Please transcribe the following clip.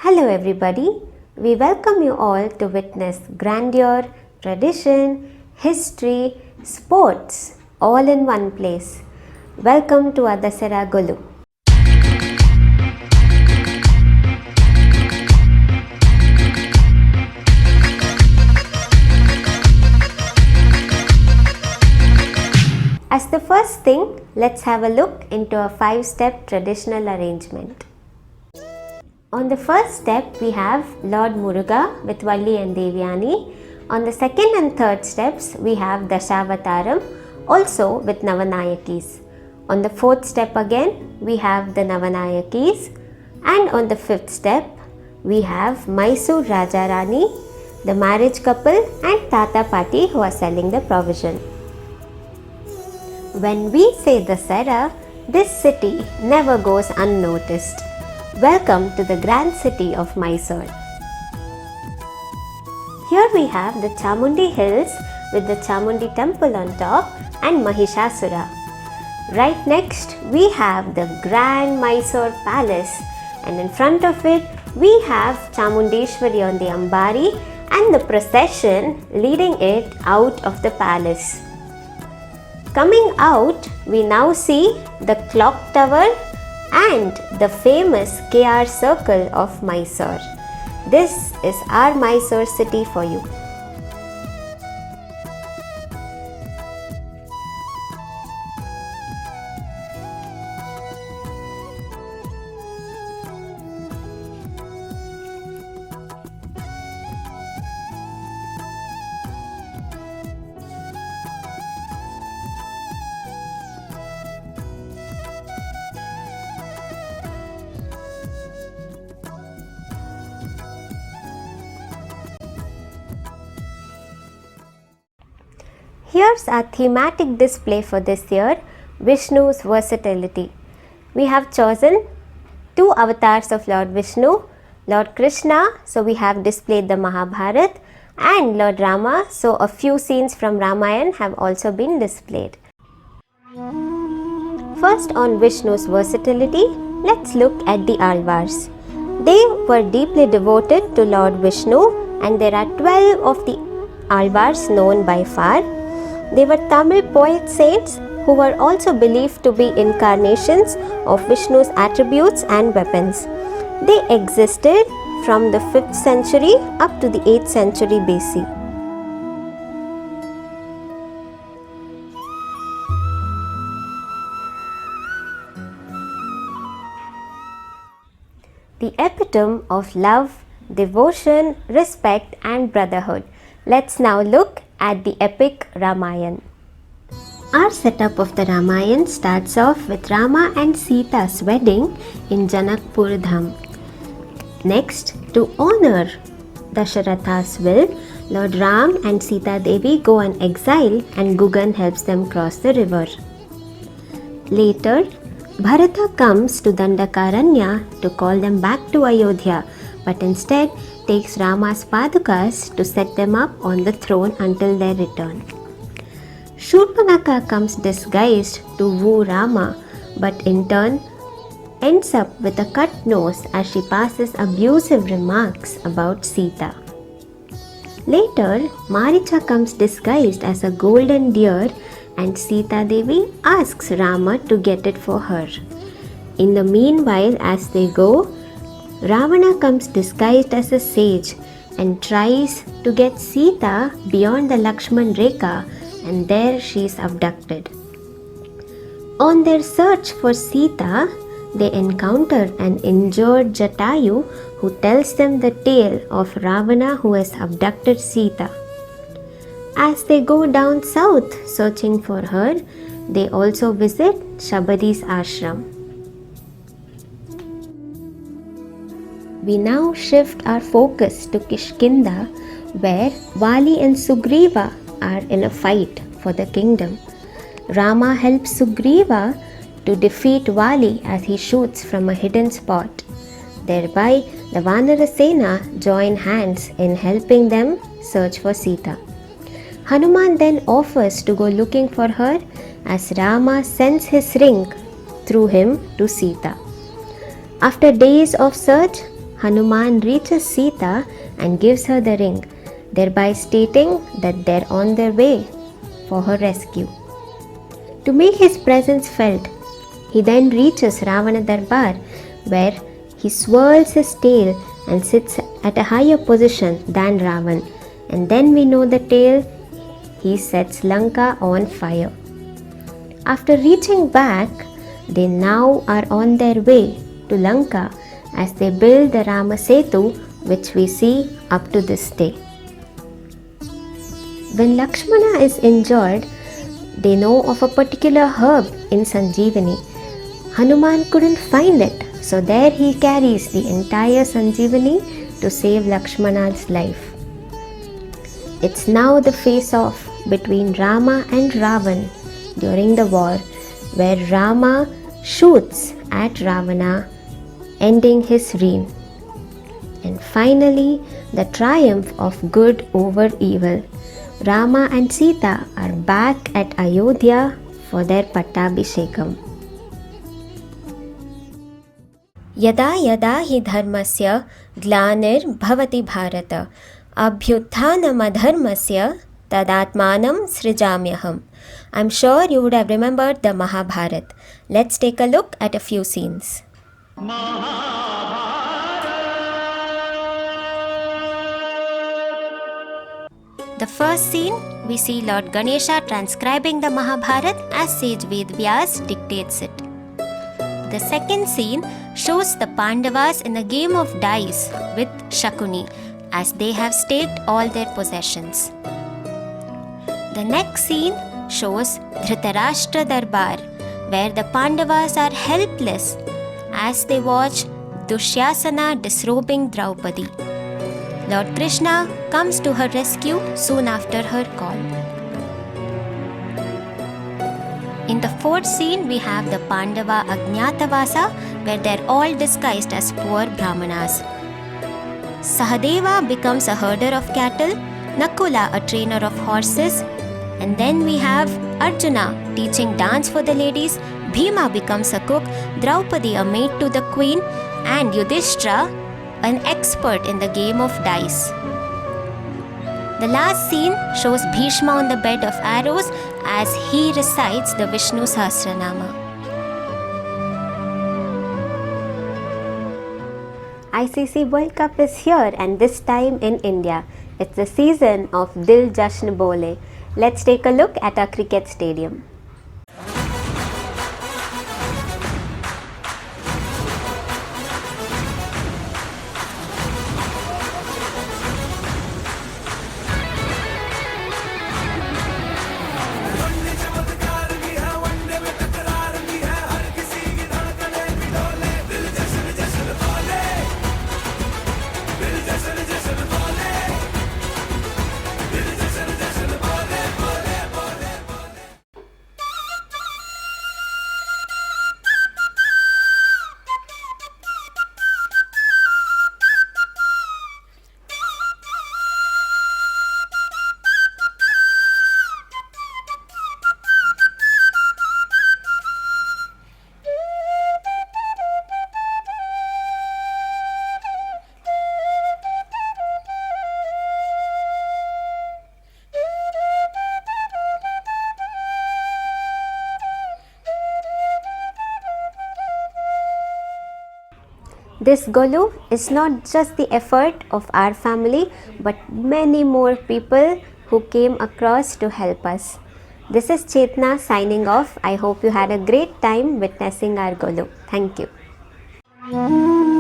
Hello everybody, we welcome you all to witness grandeur, tradition, history, sports all in one place. Welcome to our Desshera Golu. As the first thing, let's have a look into a 5-step traditional arrangement. On the first step, we have Lord Muruga with Valli and Devyani. On the second and third steps, we have Dashavataram, also with Navanayakis. On the fourth step again, we have the Navanayakis. And on the fifth step, we have Mysore Raja Rani, the marriage couple, and Tata Pati who are selling the provision. When we say Dasara, this city never goes unnoticed. Welcome to the grand city of Mysore. Here we have the Chamundi Hills with the Chamundi temple on top and Mahishasura. Right next we have the grand Mysore palace, and in front of it we have Chamundeshwari on the Ambari and the procession leading it out of the palace. Coming out, we now see the clock tower and the famous KR circle of Mysore. This is our Mysore city for you. Here's our thematic display for this year, Vishnu's versatility. We have chosen 2 avatars of Lord Vishnu, Lord Krishna, so we have displayed the Mahabharat, and Lord Rama, so a few scenes from Ramayana have also been displayed. First, on Vishnu's versatility, let's look at the Alvars. They were deeply devoted to Lord Vishnu, and there are 12 of the Alvars known by far. They were Tamil poet saints who were also believed to be incarnations of Vishnu's attributes and weapons. They existed from the 5th century up to the 8th century BC. The epitome of love, devotion, respect and brotherhood. Let's now look at the epic Ramayana. Our setup of the Ramayana starts off with Rama and Sita's wedding in Janakpur Dham. Next, to honor Dasharatha's will, Lord Ram and Sita Devi go on exile and Gugan helps them cross the river. Later, Bharata comes to Dandakaranya to call them back to Ayodhya, but instead takes Rama's Padukas to set them up on the throne until their return. Shurpanakha comes disguised to woo Rama, but in turn ends up with a cut nose as she passes abusive remarks about Sita. Later, Maricha comes disguised as a golden deer and Sita Devi asks Rama to get it for her. In the meanwhile, as they go, Ravana comes disguised as a sage and tries to get Sita beyond the Lakshman Rekha, and there she is abducted. On their search for Sita, they encounter an injured Jatayu who tells them the tale of Ravana who has abducted Sita. As they go down south searching for her, they also visit Shabadi's ashram. We now shift our focus to Kishkinda, where Vali and Sugriva are in a fight for the kingdom. Rama helps Sugriva to defeat Vali as he shoots from a hidden spot. Thereby, the Vanara Sena join hands in helping them search for Sita. Hanuman then offers to go looking for her as Rama sends his ring through him to Sita. After days of search, Hanuman reaches Sita and gives her the ring, thereby stating that they're on their way for her rescue. To make his presence felt, he then reaches Ravana Darbar, where he swirls his tail and sits at a higher position than Ravan, and then we know the tale, he sets Lanka on fire. After reaching back, they now are on their way to Lanka as they build the Rama Setu, which we see up to this day. When Lakshmana is injured, they know of a particular herb in Sanjeevani. Hanuman couldn't find it, so there he carries the entire Sanjeevani to save Lakshmana's life. It's now the face-off between Rama and Ravan during the war, where Rama shoots at Ravana, ending his reign. And finally, the triumph of good over evil. Rama and Sita are back at Ayodhya for their Pattabhishekam. Yada yada hi dharmasya glanir bhavati bharata abhyuthanam adharmasya tadatmanam srijamyaham. I'm sure you would have remembered the Mahabharat. Let's take a look at a few scenes. The first scene, we see Lord Ganesha transcribing the Mahabharat as Sage Ved Vyas dictates it. The second scene shows the Pandavas in a game of dice with Shakuni as they have staked all their possessions. The next scene shows Dhritarashtra Darbar, where the Pandavas are helpless as they watch Dushyasana disrobing Draupadi. Lord Krishna comes to her rescue soon after her call. In the fourth scene, we have the Pandava Ajñatavasa, where they're all disguised as poor Brahmanas. Sahadeva becomes a herder of cattle, Nakula a trainer of horses, and then we have Arjuna teaching dance for the ladies, Bhima becomes a cook, Draupadi a maid to the queen, and Yudhishthira an expert in the game of dice. The last scene shows Bhishma on the bed of arrows as he recites the Vishnu Sahasranama. ICC World Cup is here, and this time in India. It's the season of Dil Jashan Bole. Let's take a look at our cricket stadium. This Golu is not just the effort of our family, but many more people who came across to help us. This is Chetna signing off. I hope you had a great time witnessing our Golu. Thank you.